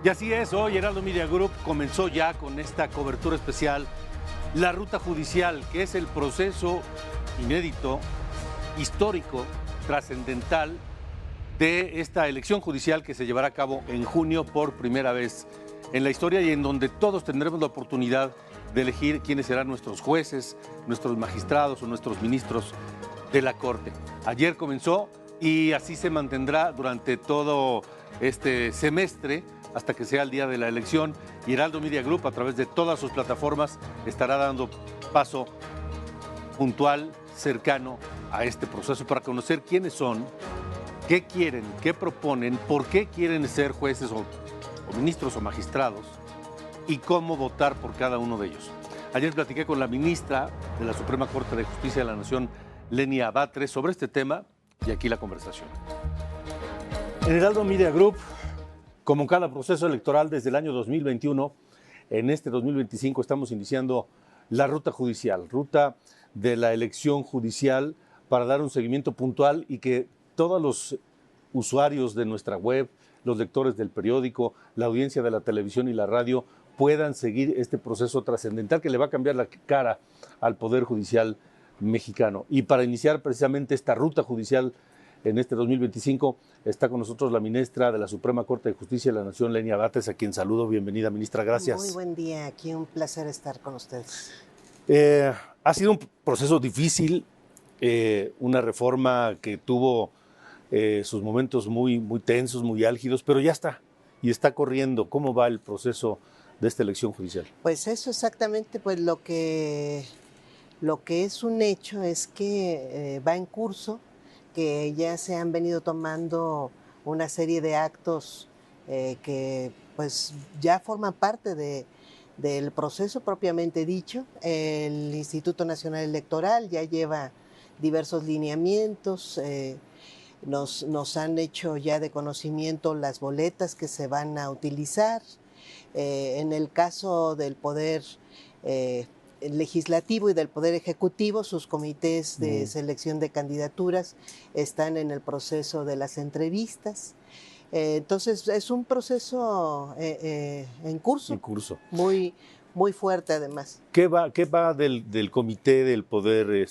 Y así es, hoy Heraldo Media Group comenzó ya con esta cobertura especial, la ruta judicial, que es el proceso inédito, histórico, trascendental de esta elección judicial que se llevará a cabo en junio por primera vez en la historia y en donde todos tendremos la oportunidad de elegir quiénes serán nuestros jueces, nuestros magistrados o nuestros ministros de la Corte. Ayer comenzó y así se mantendrá durante todo este semestre hasta que sea el día de la elección, y Heraldo Media Group a través de todas sus plataformas estará dando paso puntual, cercano a este proceso para conocer quiénes son, qué quieren, qué proponen, por qué quieren ser jueces o ministros o magistrados y cómo votar por cada uno de ellos. Ayer platiqué con la ministra de la Suprema Corte de Justicia de la Nación, Lenia Batres, sobre este tema y aquí la conversación. En Heraldo Media Group, como en cada proceso electoral desde el año 2021, en este 2025 estamos iniciando la ruta judicial, ruta de la elección judicial para dar un seguimiento puntual y que todos los usuarios de nuestra web, los lectores del periódico, la audiencia de la televisión y la radio puedan seguir este proceso trascendental que le va a cambiar la cara al Poder Judicial mexicano. Y para iniciar precisamente esta ruta judicial en este 2025 está con nosotros la ministra de la Suprema Corte de Justicia de la Nación, Lenia Batres, a quien saludo. Bienvenida, ministra. Gracias. Muy buen día. Aquí un placer estar con ustedes. Ha sido un proceso difícil, una reforma que tuvo sus momentos muy tensos, muy álgidos, pero ya está y está corriendo. ¿Cómo va el proceso de esta elección judicial? Pues eso exactamente, pues lo que es un hecho es que va en curso, que ya se han venido tomando una serie de actos que pues ya forman parte del proceso propiamente dicho. El Instituto Nacional Electoral ya lleva diversos lineamientos, nos han hecho ya de conocimiento las boletas que se van a utilizar. En el caso del Poder Legislativo y del Poder Ejecutivo, sus comités de selección de candidaturas están en el proceso de las entrevistas. Entonces es un proceso en curso. Muy fuerte además. ¿Qué va del comité del Poder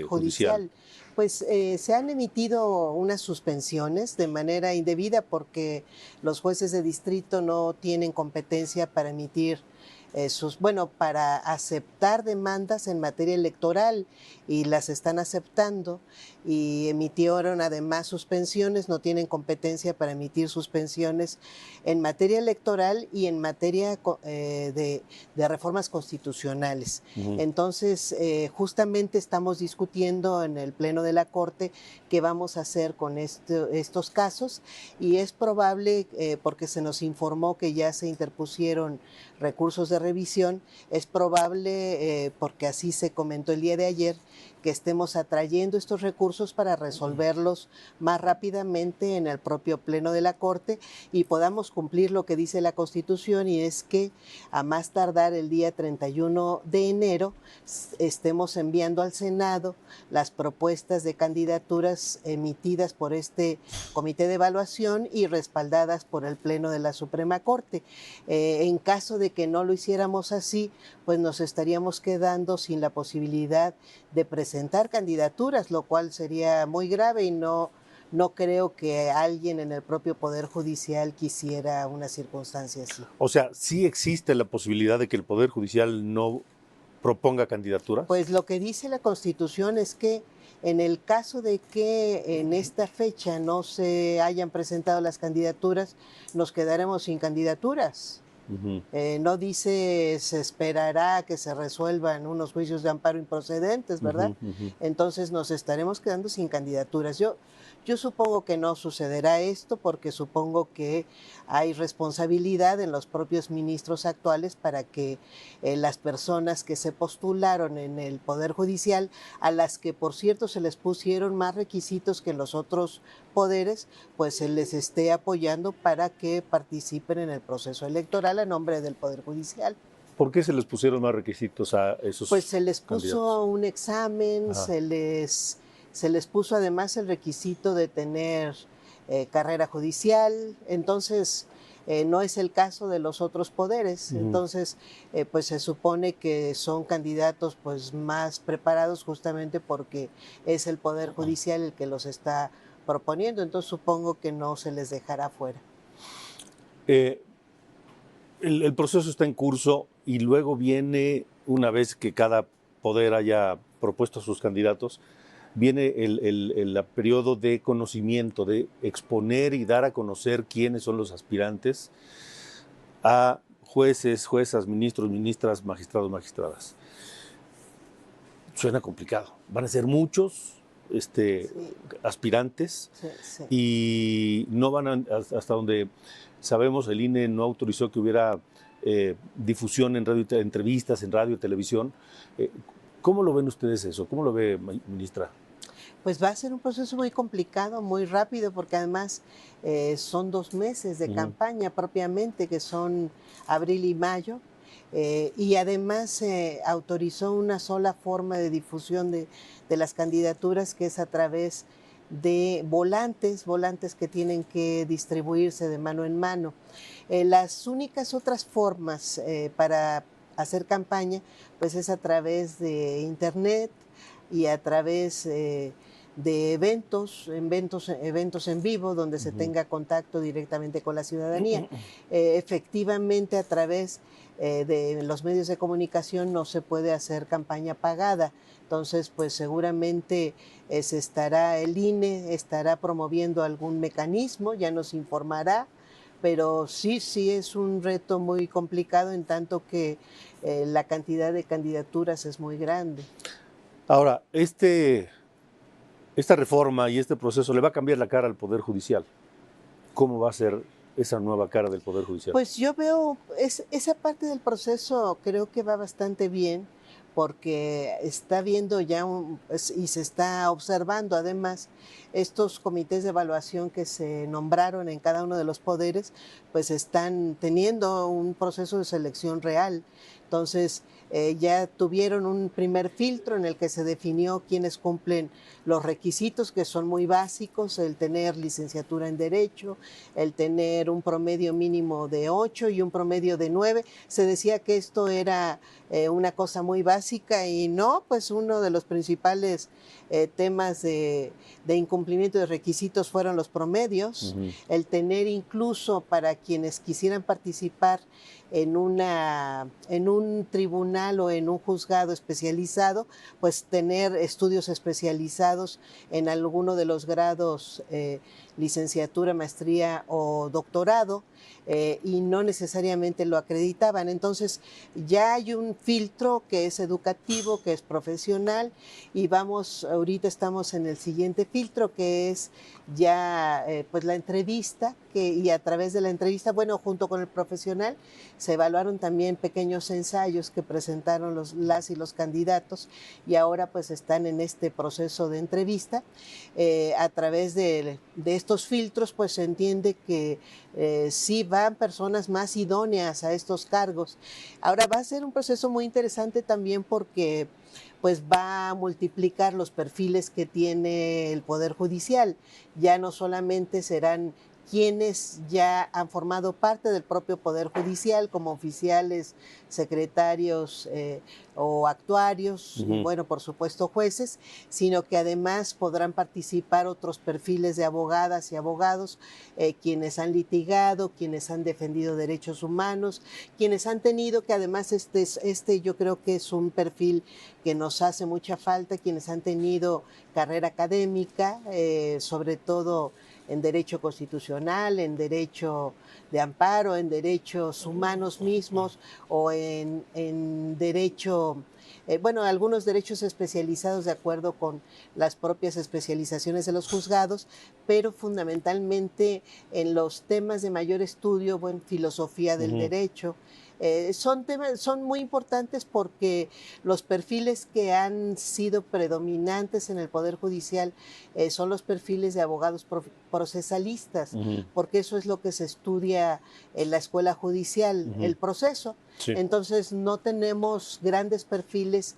judicial? Pues se han emitido unas suspensiones de manera indebida porque los jueces de distrito no tienen competencia para emitir para aceptar demandas en materia electoral y las están aceptando, y emitieron además suspensiones, no tienen competencia para emitir suspensiones en materia electoral y en materia de reformas constitucionales. Entonces, justamente estamos discutiendo en el Pleno de la Corte qué vamos a hacer con estos casos, y es probable, porque se nos informó que ya se interpusieron recursos de revisión, es probable, porque así se comentó el día de ayer, que estemos atrayendo estos recursos para resolverlos más rápidamente en el propio Pleno de la Corte y podamos cumplir lo que dice la Constitución, y es que a más tardar el día 31 de enero estemos enviando al Senado las propuestas de candidaturas emitidas por este Comité de Evaluación y respaldadas por el Pleno de la Suprema Corte. En caso de que no lo hiciéramos así, pues nos estaríamos quedando sin la posibilidad de presentar candidaturas, lo cual sería muy grave, y no creo que alguien en el propio Poder Judicial quisiera una circunstancia así. O sea, ¿sí existe la posibilidad de que el Poder Judicial no proponga candidaturas? Pues lo que dice la Constitución es que en el caso de que en esta fecha no se hayan presentado las candidaturas, nos quedaremos sin candidaturas. No dice se esperará que se resuelvan unos juicios de amparo improcedentes, ¿verdad? Entonces nos estaremos quedando sin candidaturas. Yo supongo que no sucederá esto, porque supongo que hay responsabilidad en los propios ministros actuales para que las personas que se postularon en el Poder Judicial, a las que por cierto se les pusieron más requisitos que los otros poderes, pues se les esté apoyando para que participen en el proceso electoral a nombre del Poder Judicial. ¿Por qué se les pusieron más requisitos a esos Pues se les puso candidatos? un examen, se les puso además el requisito de tener carrera judicial. Entonces, No es el caso de los otros poderes. Entonces, pues se supone que son candidatos pues más preparados justamente porque es el Poder Judicial el que los está proponiendo. Entonces, supongo que no se les dejará fuera. El proceso está en curso y luego viene, una vez que cada poder haya propuesto a sus candidatos, viene el periodo de conocimiento, de exponer y dar a conocer quiénes son los aspirantes a jueces, juezas, ministros, ministras, magistrados, magistradas. Suena complicado. Van a ser muchos Sí. aspirantes Sí. y no van a, hasta donde sabemos, el INE no autorizó que hubiera difusión en radio, entrevistas en radio y televisión. ¿Cómo lo ven ustedes eso? ¿Cómo lo ve, ministra? Pues va a ser un proceso muy complicado, muy rápido, porque además son 2 meses de campaña propiamente, que son abril y mayo, y además se autorizó una sola forma de difusión de las candidaturas, que es a través de volantes que tienen que distribuirse de mano en mano. Las únicas otras formas para hacer campaña, pues es a través de internet y a través de eventos en vivo, donde se tenga contacto directamente con la ciudadanía. Efectivamente, a través de los medios de comunicación no se puede hacer campaña pagada. Entonces, pues seguramente el INE estará promoviendo algún mecanismo, ya nos informará, pero sí es un reto muy complicado en tanto que la cantidad de candidaturas es muy grande. Ahora, esta reforma y este proceso le va a cambiar la cara al Poder Judicial. ¿Cómo va a ser esa nueva cara del Poder Judicial? Pues yo veo esa parte del proceso, creo que va bastante bien, porque está viendo ya y se está observando además estos comités de evaluación que se nombraron en cada uno de los poderes, pues están teniendo un proceso de selección real. Entonces, ya tuvieron un primer filtro en el que se definió quiénes cumplen los requisitos, que son muy básicos: el tener licenciatura en Derecho, el tener un promedio mínimo de 8 y un promedio de 9. Se decía que esto era una cosa muy básica, y no, pues uno de los principales temas de incumplimiento de requisitos fueron los promedios. El tener, incluso para quienes quisieran participar en un tribunal o en un juzgado especializado, pues tener estudios especializados en alguno de los grados, licenciatura, maestría o doctorado, y no necesariamente lo acreditaban. Entonces ya hay un filtro que es educativo, que es profesional, y ahorita estamos en el siguiente filtro, que es ya pues la entrevista, y a través de la entrevista, bueno, junto con el profesional, se evaluaron también pequeños ensayos que presentaron las y los candidatos, y ahora pues están en este proceso de entrevista. A través de estos filtros, pues se entiende que sí van personas más idóneas a estos cargos. Ahora va a ser un proceso muy interesante también, porque pues va a multiplicar los perfiles que tiene el Poder Judicial. Ya no solamente serán quienes ya han formado parte del propio Poder Judicial, como oficiales, secretarios o actuarios, y bueno, por supuesto jueces, sino que además podrán participar otros perfiles de abogadas y abogados, quienes han litigado, quienes han defendido derechos humanos, quienes han tenido, que además yo creo que es un perfil que nos hace mucha falta, quienes han tenido carrera académica, sobre todo en derecho constitucional, en derecho de amparo, en derechos humanos mismos, o en derecho, bueno, algunos derechos especializados de acuerdo con las propias especializaciones de los juzgados, pero fundamentalmente en los temas de mayor estudio, bueno, filosofía del derecho. Son muy importantes, porque los perfiles que han sido predominantes en el Poder Judicial son los perfiles de abogados procesalistas, porque eso es lo que se estudia en la escuela judicial, el proceso. Sí. Entonces no tenemos grandes perfiles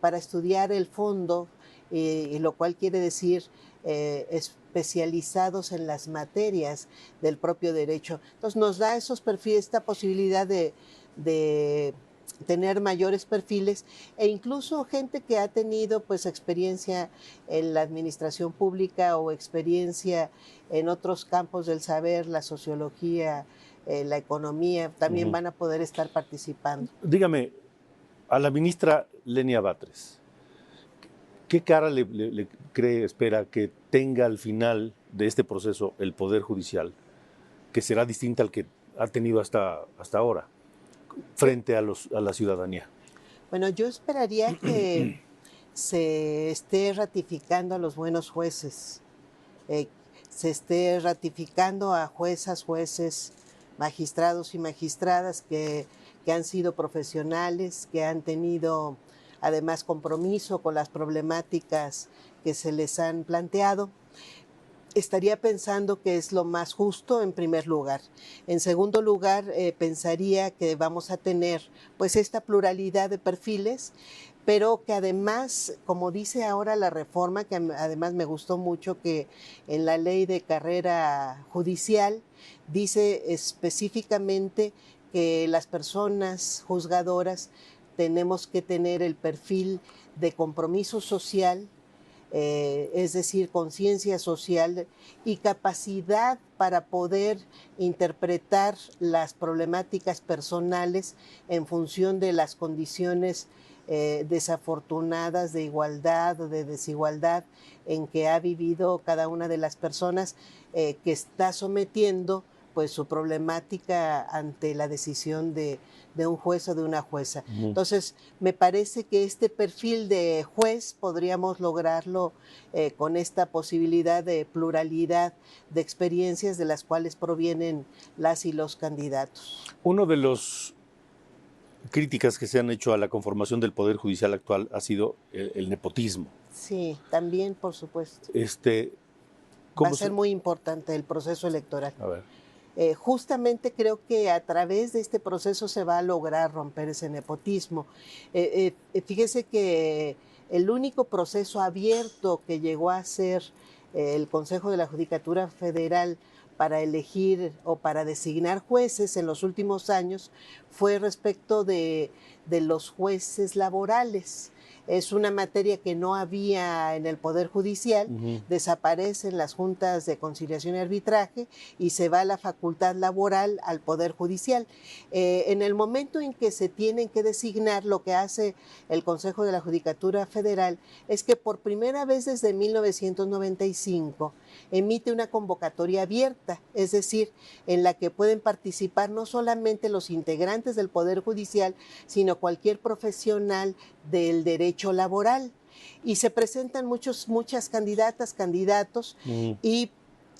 para estudiar el fondo, lo cual quiere decir especializados en las materias del propio derecho. Entonces nos da esos perfiles, esta posibilidad de tener mayores perfiles e incluso gente que ha tenido pues experiencia en la administración pública o experiencia en otros campos del saber, la sociología, la economía, también van a poder estar participando. Dígame, a la ministra Lenia Batres, ¿qué cara le cree, espera que tenga al final de este proceso el Poder Judicial, que será distinta al que ha tenido hasta ahora, frente a la ciudadanía? Bueno, yo esperaría que se esté ratificando a los buenos jueces, se esté ratificando a juezas, jueces, magistrados y magistradas que han sido profesionales, que han tenido además compromiso con las problemáticas que se les han planteado. Estaría pensando que es lo más justo en primer lugar. En segundo lugar, pensaría que vamos a tener pues esta pluralidad de perfiles, pero que además, como dice ahora la reforma, que además me gustó mucho, que en la ley de carrera judicial dice específicamente que las personas juzgadoras tenemos que tener el perfil de compromiso social, es decir, conciencia social y capacidad para poder interpretar las problemáticas personales en función de las condiciones desafortunadas de igualdad o de desigualdad en que ha vivido cada una de las personas que está sometiendo pues su problemática ante la decisión de un juez o de una jueza. Entonces, me parece que este perfil de juez podríamos lograrlo con esta posibilidad de pluralidad de experiencias de las cuales provienen las y los candidatos. Uno de los críticas que se han hecho a la conformación del Poder Judicial actual ha sido el nepotismo. Sí, también, por supuesto. Va a ser muy importante el proceso electoral. A ver. Justamente creo que a través de este proceso se va a lograr romper ese nepotismo. Fíjese que el único proceso abierto que llegó a ser el Consejo de la Judicatura Federal para elegir o para designar jueces en los últimos años fue respecto de los jueces laborales. Es una materia que no había en el Poder Judicial, desaparecen las juntas de conciliación y arbitraje y se va la facultad laboral al Poder Judicial. En el momento en que se tienen que designar, lo que hace el Consejo de la Judicatura Federal es que por primera vez desde 1995 emite una convocatoria abierta, es decir, en la que pueden participar no solamente los integrantes del Poder Judicial, sino cualquier profesional del derecho laboral. Y se presentan muchas candidatas, candidatos, y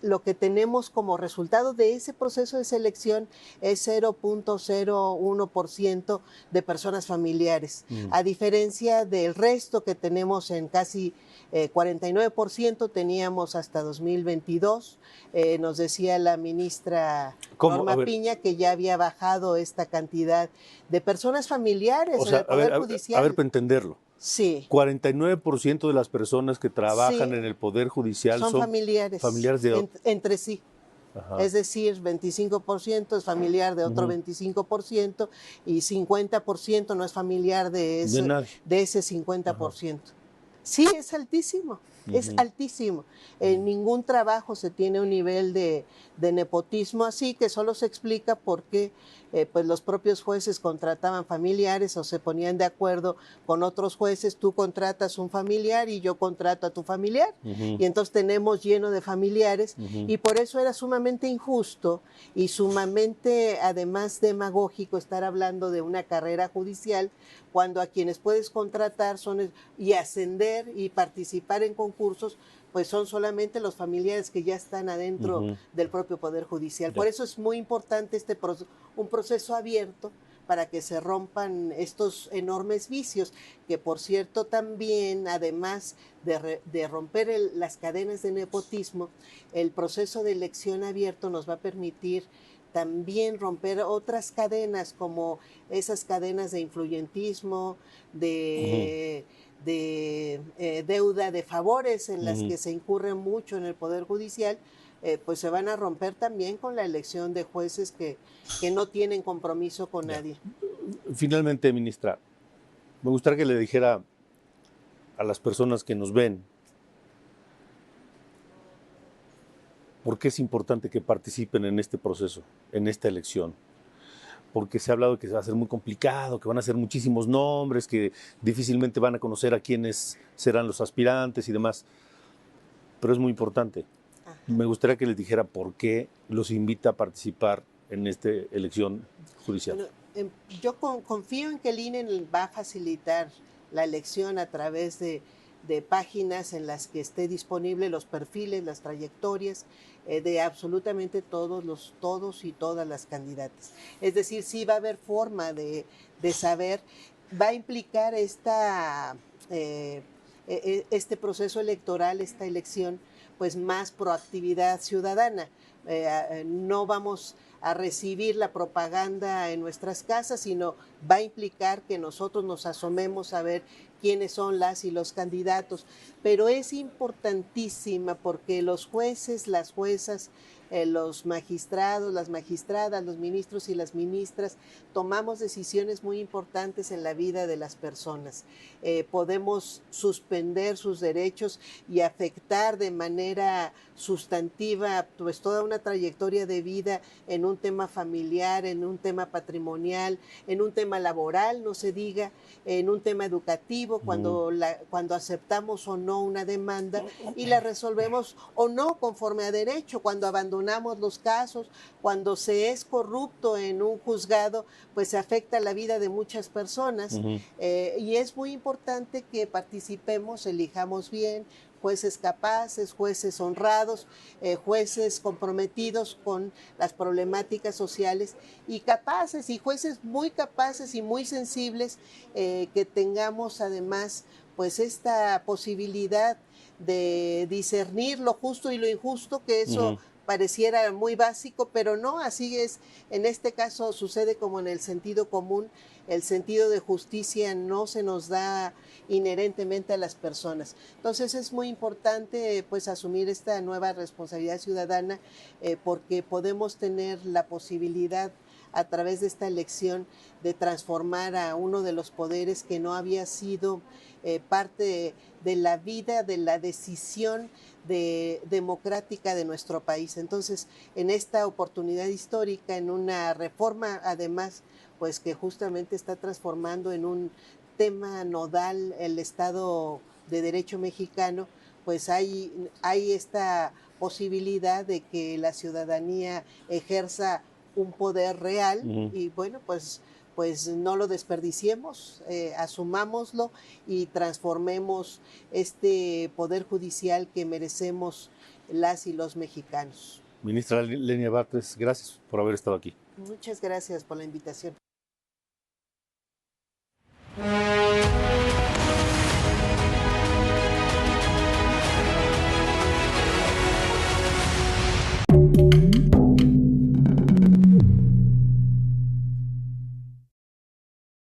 lo que tenemos como resultado de ese proceso de selección es 0.01% de personas familiares, a diferencia del resto que tenemos en casi 49% teníamos hasta 2022. Nos decía la ministra Norma Piña que ya había bajado esta cantidad de personas familiares en el Poder Judicial. A ver, para entenderlo. Sí. 49% de las personas que trabajan en el Poder Judicial son familiares. Familiares de entre sí. Ajá. Es decir, 25% es familiar de otro 25% y 50% no es familiar de ese 50%. Ajá. Sí, es altísimo, es altísimo. En ningún trabajo se tiene un nivel de nepotismo así, que solo se explica porque pues los propios jueces contrataban familiares o se ponían de acuerdo con otros jueces. Tú contratas un familiar y yo contrato a tu familiar. Y entonces tenemos lleno de familiares y por eso era sumamente injusto y sumamente además demagógico estar hablando de una carrera judicial cuando a quienes puedes contratar y ascender y participar en concursos pues son solamente los familiares que ya están adentro del propio Poder Judicial. Por eso es muy importante un proceso abierto para que se rompan estos enormes vicios, que por cierto también, además de romper las cadenas de nepotismo, el proceso de elección abierto nos va a permitir también romper otras cadenas como esas cadenas de influyentismo, de deuda de favores en las que se incurre mucho en el Poder Judicial, pues se van a romper también con la elección de jueces que no tienen compromiso con nadie. Finalmente, ministra, me gustaría que le dijera a las personas que nos ven por qué es importante que participen en este proceso, en esta elección. Porque se ha hablado de que va a ser muy complicado, que van a ser muchísimos nombres, que difícilmente van a conocer a quiénes serán los aspirantes y demás. Pero es muy importante. Ajá. Me gustaría que les dijera por qué los invita a participar en esta elección judicial. Bueno, yo confío en que el INE va a facilitar la elección a través de páginas en las que esté disponible los perfiles, las trayectorias de absolutamente todos y todas las candidatas. Es decir, sí va a haber forma de saber, va a implicar este proceso electoral, esta elección, pues más proactividad ciudadana. No vamos a recibir la propaganda en nuestras casas, sino va a implicar que nosotros nos asomemos a ver quiénes son las y los candidatos. Pero es importantísima porque los jueces, las juezas, los magistrados, las magistradas, los ministros y las ministras, tomamos decisiones muy importantes en la vida de las personas. Podemos suspender sus derechos y afectar de manera sustantiva pues toda una trayectoria de vida en un tema familiar, en un tema patrimonial, en un tema laboral, no se diga, en un tema educativo, cuando aceptamos o no una demanda y la resolvemos o no conforme a derecho, cuando abandonamos los casos, cuando se es corrupto en un juzgado, pues se afecta la vida de muchas personas. Y es muy importante que participemos, elijamos bien, jueces capaces, jueces honrados, jueces comprometidos con las problemáticas sociales y capaces, y jueces muy capaces y muy sensibles, que tengamos además pues esta posibilidad de discernir lo justo y lo injusto, que eso pareciera muy básico, pero no, así es. En este caso sucede como en el sentido común, el sentido de justicia no se nos da inherentemente a las personas. Entonces es muy importante pues asumir esta nueva responsabilidad ciudadana, porque podemos tener la posibilidad a través de esta elección de transformar a uno de los poderes que no había sido parte de la vida, de la decisión democrática de nuestro país. Entonces, en esta oportunidad histórica, en una reforma, además, pues que justamente está transformando en un tema nodal el Estado de Derecho mexicano, pues hay esta posibilidad de que la ciudadanía ejerza un poder real y bueno, pues no lo desperdiciemos, asumámoslo y transformemos este poder judicial que merecemos las y los mexicanos. Ministra Lenia Batres, gracias por haber estado aquí. Muchas gracias por la invitación.